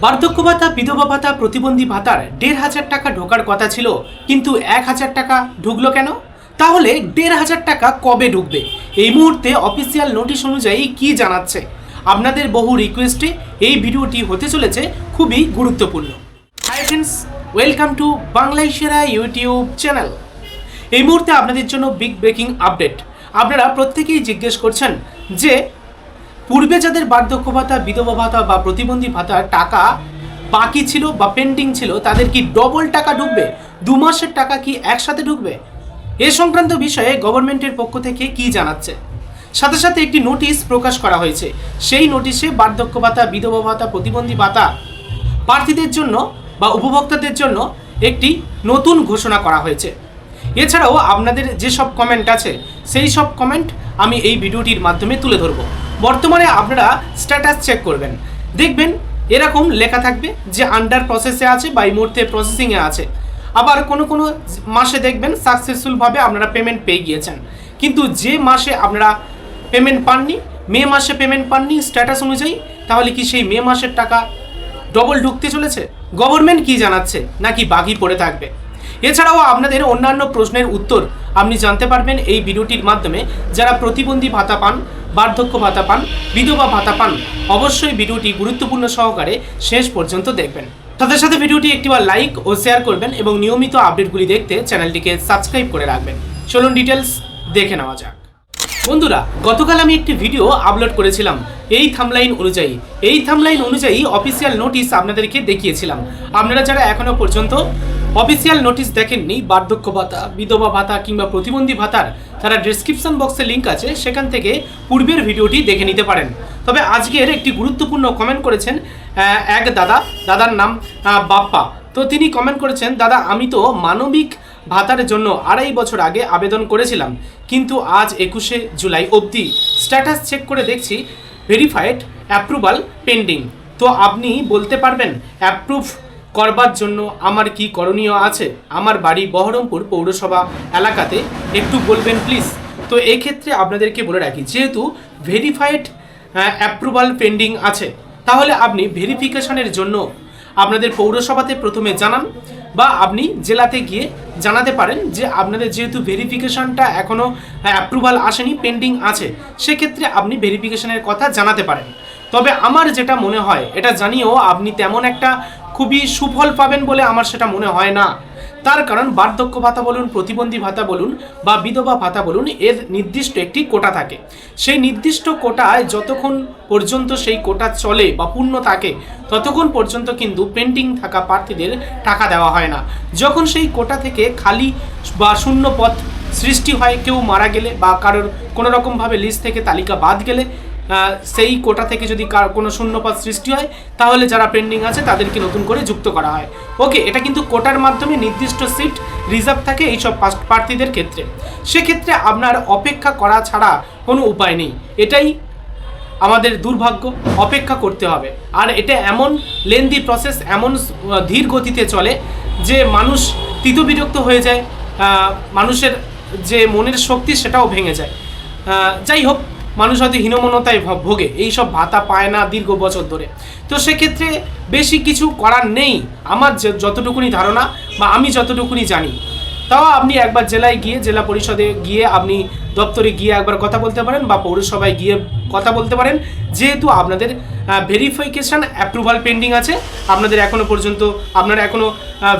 বার্ধক্য ভাতা, বিধবা ভাতা, প্রতিবন্ধী ভাতার ১,৫০০ টাকা ঢোকার কথা ছিল, কিন্তু ১,০০০ টাকা ঢুকলো কেন? তাহলে ১,৫০০ টাকা কবে ঢুকবে? এই মুহূর্তে অফিসিয়াল নোটিশ অনুযায়ী কি জানাচ্ছে? আপনাদের বহু রিকোয়েস্টে এই ভিডিওটি হতে চলেছে খুবই গুরুত্বপূর্ণ। হাই ফ্রেন্ডস, ওয়েলকাম টু বাংলায় সেরা ইউটিউব চ্যানেল। এই মুহূর্তে আপনাদের জন্য বিগ ব্রেকিং আপডেট। আপনারা প্রত্যেকেই জিজ্ঞেস করছেন যে পূর্বে যাদের বার্ধক্য ভাতা, বিধবা ভাতা বা প্রতিবন্ধী ভাতার টাকা বাকি ছিল বা পেন্ডিং ছিল, তাদের কি ডবল টাকা ঢুকবে? 2 মাসের টাকা কি একসাথে ঢুকবে? এ সংক্রান্ত বিষয়ে গভর্নমেন্টের পক্ষ থেকে কি জানাচ্ছে? সাথে সাথে একটি নোটিশ প্রকাশ করা হয়েছে। সেই নোটিশে বার্ধক্য ভাতা, বিধবা ভাতা, প্রতিবন্ধী ভাতা প্রার্থীদের জন্য বা উপভোক্তাদের জন্য একটি নতুন ঘোষণা করা হয়েছে। এছাড়াও আপনাদের যেসব কমেন্ট আছে সেই সব কমেন্ট আমি এই ভিডিওটির মাধ্যমে তুলে ধরব। বর্তমানে আপনারা স্ট্যাটাস চেক করবেন, দেখবেন এরকম লেখা থাকবে যে আন্ডার প্রসেসে আছে বা এই মুহূর্তে প্রসেসিংয়ে আছে। আবার কোনো মাসে দেখবেন সাকসেসফুলভাবে আপনারা পেমেন্ট পেয়ে গিয়েছেন। কিন্তু যে মাসে আপনারা পেমেন্ট পাননি, মে মাসে পেমেন্ট পাননি স্ট্যাটাস অনুযায়ী, তাহলে কি সেই মে মাসের টাকা ডবল ঢুকতে চলেছে? গভর্নমেন্ট কি জানাচ্ছে, নাকি বাকি পড়ে থাকবে? এছাড়াও আপনাদের অন্যান্য প্রশ্নের উত্তর আপনি জানতে পারবেন এই ভিডিওটির মাধ্যমে। যারা প্রতিবন্ধী ভাতা পান, বার্ধক্য ভাতা পান, বিধবা ভাতা পান, অবশ্যই ভিডিওটি গুরুত্বপূর্ণ সহকারে শেষ পর্যন্ত দেখবেন। সাথে সাথে ভিডিওটি একটিবার লাইক ও শেয়ার করবেন এবং নিয়মিত আপডেটগুলি দেখতে চ্যানেলটিকে সাবস্ক্রাইব করে রাখবেন। চলুন ডিটেলস দেখে নেওয়া যাক। বন্ধুরা, গতকাল আমি একটি ভিডিও আপলোড করেছিলাম এই থামলাইন অনুযায়ী অফিসিয়াল নোটিশ আপনাদেরকে দেখিয়েছিলাম। আপনারা যারা এখনো পর্যন্ত অফিসিয়াল নোটিশ দেখেননি বার্ধক্য ভাতা, বিধবা ভাতা কিংবা প্রতিবন্ধী ভাতার, তারা ডেসক্রিপশন বক্সে লিঙ্ক আছে, সেখান থেকে পূর্বের ভিডিওটি দেখে নিতে পারেন। তবে আজকের একটি গুরুত্বপূর্ণ কমেন্ট করেছেন এক দাদার নাম বাপ্পা। তো তিনি কমেন্ট করেছেন, দাদা আমি তো মানবিক ভাতার জন্য 2.5 বছর আগে আবেদন করেছিলাম, কিন্তু আজ 21শে জুলাই অবধি স্ট্যাটাস চেক করে দেখছি ভেরিফাইড অ্যাপ্রুভাল পেন্ডিং। তো আপনি বলতে পারবেন অ্যাপ্রুভ করবার জন্য আমার কি করণীয় আছে? আমার বাড়ি বহরমপুর পৌরসভা এলাকাতে, একটু বলবেন প্লিজ। তো এক্ষেত্রে আপনাদেরকে বলে রাখি, যেহেতু ভেরিফাইড অ্যাপ্রুভাল পেন্ডিং আছে, তাহলে আপনি ভেরিফিকেশনের জন্য আপনাদের পৌরসভাতে প্রথমে জানান, বা আপনি জেলাতে গিয়ে জানাতে পারেন যে আপনাদের যেহেতু ভেরিফিকেশনটা এখনও অ্যাপ্রুভাল আসেনি, পেন্ডিং আছে, সেক্ষেত্রে আপনি ভেরিফিকেশনের কথা জানাতে পারেন। তবে আমার যেটা মনে হয়, এটা জানিয়েও আপনি তেমন একটা খুবই সুফল পাবেন বলে আমার সেটা মনে হয় না। তার কারণ বার্ধক্য ভাতা বলুন, প্রতিবন্ধী ভাতা বলুন বা বিধবা ভাতা বলুন, এর নির্দিষ্ট একটি কোটা থাকে। সেই নির্দিষ্ট কোটায় যতক্ষণ পর্যন্ত সেই কোটা চলে বা পূর্ণ থাকে, ততক্ষণ পর্যন্ত কিন্তু পেন্ডিং থাকা প্রার্থীদের টাকা দেওয়া হয় না। যখন সেই কোটা থেকে খালি বা শূন্য পদ সৃষ্টি হয়, কেউ মারা গেলে বা কারোর কোনো রকমভাবে লিস্ট থেকে তালিকা বাদ গেলে, সেই কোটা থেকে যদি কোনো শূন্যপদ সৃষ্টি হয়, তাহলে যারা পেন্ডিং আছে তাদেরকে নতুন করে যুক্ত করা হয়। ওকে, এটা কিন্তু কোটার মাধ্যমে নির্দিষ্ট সিট রিজার্ভ থাকে এইসব প্রার্থীদের ক্ষেত্রে। সেক্ষেত্রে আপনার অপেক্ষা করা ছাড়া কোনো উপায় নেই। এটাই আমাদের দুর্ভাগ্য, অপেক্ষা করতে হবে। আর এটা এমন লেন্দি প্রসেস, এমন ধীর গতিতে চলে যে মানুষ তিতবিরক্ত হয়ে যায়, মানুষের যে মনের শক্তি সেটাও ভেঙে যায়। যাই হোক, মানুষ হয়তো হীনমন্যতায় ভোগে, এইসব ভাতা পায় না দীর্ঘ বছর ধরে। তো সেক্ষেত্রে বেশি কিছু করার নেই, আমার যতটুকুনি ধারণা বা আমি যতটুকুনি জানি। তাও আপনি একবার জেলায় গিয়ে, জেলা পরিষদে গিয়ে, আপনি দপ্তরে গিয়ে একবার কথা বলতে পারেন বা পৌরসভায় গিয়ে কথা বলতে পারেন। যেহেতু আপনাদের ভেরিফিকেশান অ্যাপ্রুভাল পেন্ডিং আছে, আপনাদের এখনও পর্যন্ত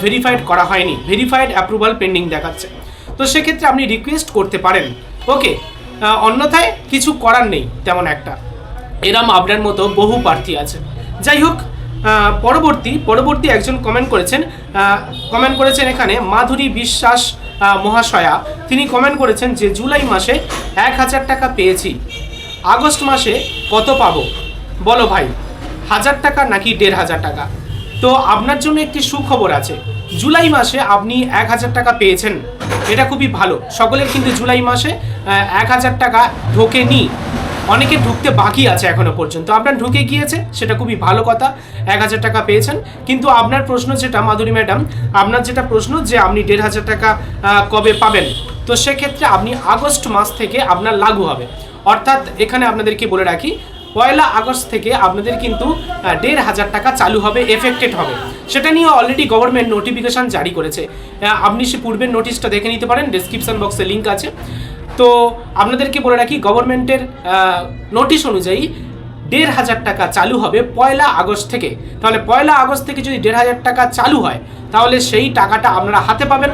ভেরিফাইড করা হয়নি, ভেরিফাইড অ্যাপ্রুভাল পেন্ডিং দেখাচ্ছে। তো সেক্ষেত্রে আপনি রিকোয়েস্ট করতে পারেন। ওকে, অন্যথায় কিছু করার নেই তেমন একটা। এরম আপনার মতো বহু প্রার্থী আছে। যাই হোক, পরবর্তী একজন কমেন্ট করেছেন এখানে মাধুরী বিশ্বাস মহাশয়া। তিনি কমেন্ট করেছেন যে জুলাই মাসে 1,000 টাকা পেয়েছি, আগস্ট মাসে কত পাবো বলো ভাই, 1000 টাকা নাকি 1,500 টাকা? তো আপনার জন্য একটি সুখবর আছে, জুলাই মাসে আপনি 1,000 টাকা পেয়েছেন, এটা খুবই ভালো। সকলের কিন্তু জুলাই মাসে 1,000 টাকা ঢোকেনি, অনেকে ঢুকতে বাকি আছে এখনো পর্যন্ত। আপনার ঢুকে গিয়েছে, সেটা খুবই ভালো কথা, 1,000 টাকা পেয়েছেন। কিন্তু আপনার প্রশ্ন যেটা মাধুরী ম্যাডাম, আপনার যেটা প্রশ্ন যে আপনি 1,500 টাকা কবে পাবেন, তো সেক্ষেত্রে আপনি আগস্ট মাস থেকে আপনার লাগু হবে। অর্থাৎ এখানে আপনাদেরকে বলে রাখি, পয়লা আগস্ট থেকে আপনাদের কিন্তু 1,500 টাকা চালু হবে, এফেক্টেড হবে। সেটা নিয়ে অলরেডি গভর্নমেন্ট নোটিফিকেশান জারি করেছে। আপনি সে পূর্বের নোটিশটা দেখে নিতে পারেন, ডেসক্রিপশন বক্সে লিঙ্ক আছে। তো আপনাদেরকে বলে রাখি, গভর্নমেন্টের নোটিশ অনুযায়ী 1,500 টাকা চালু হবে পয়লা আগস্ট থেকে। তাহলে পয়লা আগস্ট থেকে যদি 1,500 টাকা চালু হয়, তাহলে সেই টাকাটা আপনারা হাতে পাবেন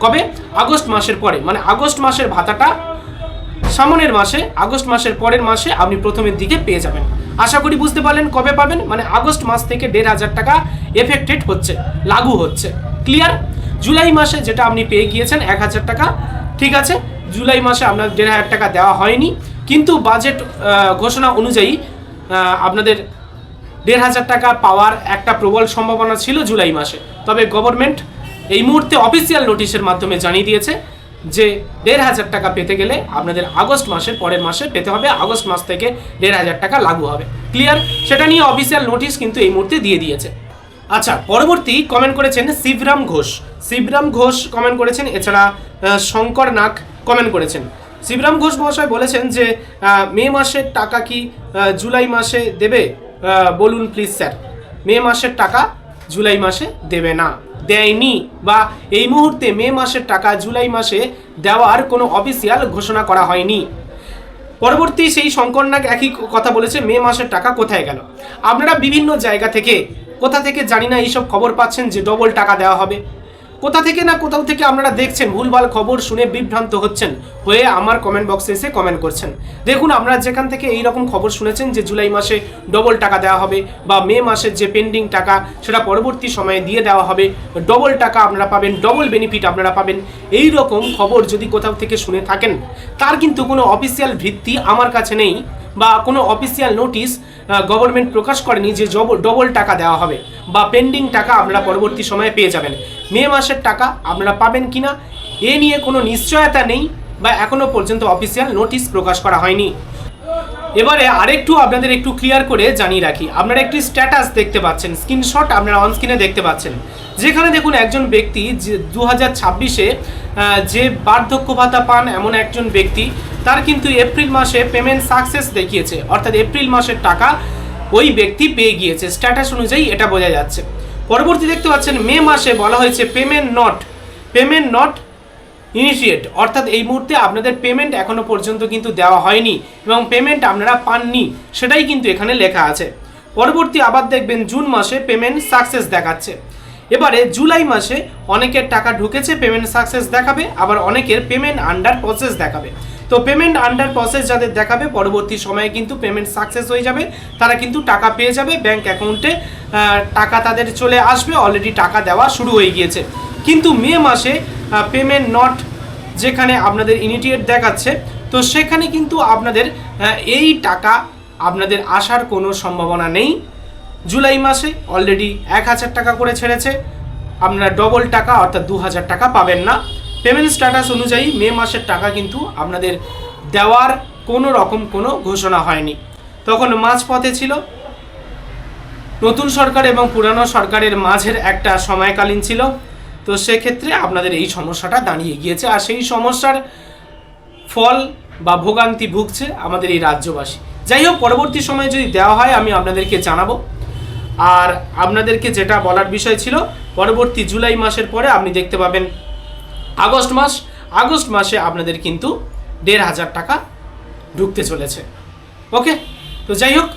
কবে? আগস্ট মাসের পরে, মানে আগস্ট মাসের ভাতাটা সামনের মাসে, আগস্ট মাসের পরের মাসে আপনি প্রথমের দিকে পেয়ে যাবেন। আশা করি বুঝতে পারলেন কবে পাবেন। মানে আগস্ট মাস থেকে 1,500 টাকা এফেক্টেড হচ্ছে, লাগু হচ্ছে। ক্লিয়ার? জুলাই মাসে যেটা আপনি পেয়ে গিয়েছেন 1,000 টাকা, ঠিক আছে, জুলাই মাসে আপনার 1,500 টাকা দেওয়া হয়নি, কিন্তু বাজেট ঘোষণা অনুযায়ী আপনাদের 1,500 টাকা পাওয়ার একটা প্রবল সম্ভাবনা ছিল জুলাই মাসে। তবে গভর্নমেন্ট এই মুহূর্তে অফিসিয়াল নোটিশের মাধ্যমে জানিয়ে দিয়েছে যে 1,500 টাকা পেতে গেলে আপনাদের আগস্ট মাসের পরের মাসে পেতে হবে। আগস্ট মাস থেকে 1,500 টাকা লাগু হবে। ক্লিয়ার? সেটা নিয়ে অফিসিয়াল নোটিশ কিন্তু এই মুহূর্তে দিয়ে দিয়েছে। আচ্ছা, পরবর্তী কমেন্ট করেছেন শিবরাম ঘোষ। শিবরাম ঘোষ কমেন্ট করেছেন, এছাড়া শঙ্কর নাগ কমেন্ট করেছেন। শিবরাম ঘোষ মহাশয় বলেছেন যে মে মাসের টাকা কি জুলাই মাসে দেবে? বলুন প্লিজ স্যার। মে মাসের টাকা জুলাই মাসে দেবে না, দেয়নি, বা এই মুহূর্তে মে মাসের টাকা জুলাই মাসে দেওয়ার কোনো অফিসিয়াল ঘোষণা করা হয়নি। পরবর্তী সেই শঙ্কর নাগ একই কথা বলেছে, মে মাসের টাকা কোথায় গেল? আপনারা বিভিন্ন জায়গা থেকে, কোথা থেকে জানি না, এইসব খবর পাচ্ছেন যে ডবল টাকা দেওয়া হবে। কোথা থেকে না কোথাও থেকে আপনারা দেখছেন, ভুলভাল খবর শুনে বিভ্রান্ত হচ্ছেন, হয়ে আমার কমেন্ট বক্সে এসে কমেন্ট করছেন। দেখুন, আপনারা যেখান থেকে এইরকম খবর শুনেছেন যে জুলাই মাসে ডবল টাকা দেওয়া হবে, বা মে মাসের যে পেন্ডিং টাকা সেটা পরবর্তী সময়ে দিয়ে দেওয়া হবে, ডবল টাকা আপনারা পাবেন, ডবল বেনিফিট আপনারা পাবেন, এই রকম খবর যদি কোথাও থেকে শুনে থাকেন, তার কিন্তু কোনো অফিসিয়াল ভিত্তি আমার কাছে নেই, বা কোনো অফিসিয়াল নোটিশ গভর্নমেন্ট প্রকাশ করেনি যে ডবল টাকা দেওয়া হবে বা পেন্ডিং টাকা আপনারা পরবর্তী সময়ে পেয়ে যাবেন। মে মাসের টাকা আপনারা পাবেন কিনা এ নিয়ে কোনো নিশ্চয়তা নেই, বা এখনও পর্যন্ত অফিসিয়াল নোটিশ প্রকাশ করা হয়নি। এবারে আরেকটু আপনাদের একটু ক্লিয়ার করে জানিয়ে রাখি, আপনারা একটি স্ট্যাটাস দেখতে পাচ্ছেন, স্ক্রিনশট আপনারা অন স্ক্রিনে দেখতে পাচ্ছেন, যেখানে দেখুন একজন ব্যক্তি যে 2026-এ যে বার্ধক্য ভাতা পান এমন একজন ব্যক্তি, তার কিন্তু এপ্রিল মাসে পেমেন্ট সাকসেস দেখিয়েছে, অর্থাৎ এপ্রিল মাসের টাকা ওই ব্যক্তি পেয়ে গিয়েছে, স্ট্যাটাস অনুযায়ী এটা বোঝা যাচ্ছে। পরবর্তী দেখতে পাচ্ছেন মে মাসে বলা হয়েছে পেমেন্ট নট ইনিশিয়েট, অর্থাৎ এই মুহূর্তে আপনাদের পেমেন্ট এখনো পর্যন্ত কিন্তু দেওয়া হয়নি এবং পেমেন্ট আপনারা পাননি, সেটাই কিন্তু এখানে লেখা আছে। পরবর্তী আবার দেখবেন জুন মাসে পেমেন্ট সাকসেস দেখাচ্ছে। এবারে জুলাই মাসে অনেকের টাকা ঢুকেছে, পেমেন্ট সাকসেস দেখাবে, আবার অনেকের পেমেন্ট আন্ডার প্রসেস দেখাবে। তো পেমেন্ট আন্ডার প্রসেস যাদের দেখাবে, পরবর্তী সময়ে কিন্তু পেমেন্ট সাকসেস হয়ে যাবে, তারা কিন্তু টাকা পেয়ে যাবে, ব্যাংক অ্যাকাউন্টে টাকা তাদের চলে আসবে, অলরেডি টাকা দেওয়া শুরু হয়ে গিয়েছে। কিন্তু মে মাসে পেমেন্ট নট যেখানে আপনাদের ইনিশিয়েট দেখাচ্ছে, তো সেখানে কিন্তু আপনাদের এই টাকা আপনাদের আসার কোনো সম্ভাবনা নেই। জুলাই মাসে অলরেডি 1,000 টাকা করে ছেড়েছে, আপনারা ডবল টাকা অর্থাৎ 2,000 টাকা পাবেন না। পেমেন্ট স্ট্যাটাস অনুযায়ী মে মাসের টাকা কিন্তু আপনাদের দেওয়ার কোনো রকম কোনো ঘোষণা হয়নি। তখন মাঝপথে ছিল, নতুন সরকার এবং পুরানো সরকারের মাঝের একটা সময়কালীন ছিল, তো সেক্ষেত্রে আপনাদের এই সমস্যাটা দাঁড়িয়ে গিয়েছে, আর সেই সমস্যার ফল বা ভোগান্তি ভুগছে আমাদের এই রাজ্যবাসী। যাই হোক, পরবর্তী সময়ে যদি দেওয়া হয় আমি আপনাদেরকে জানাবো। আর আপনাদেরকে যেটা বলার বিষয় ছিল, পরবর্তী জুলাই মাসের পরে আপনি দেখতে পাবেন আগস্ট মাসে আপনাদের কিন্তু 1,500 টাকা ঢুকতে চলেছে। ওকে, তো যাই হোক,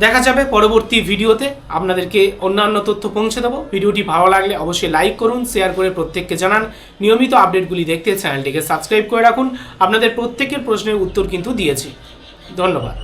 দেখা যাবে পরবর্তী ভিডিওতে, আপনাদেরকে অন্যান্য তথ্য পৌঁছে দেবো। ভিডিওটি ভালো লাগলে অবশ্যই লাইক করুন, শেয়ার করে প্রত্যেককে জানান। নিয়মিত আপডেটগুলি দেখতে চ্যানেলটিকে সাবস্ক্রাইব করে রাখুন। আপনাদের প্রত্যেকের প্রশ্নের উত্তর কিন্তু দিয়েছি। ধন্যবাদ।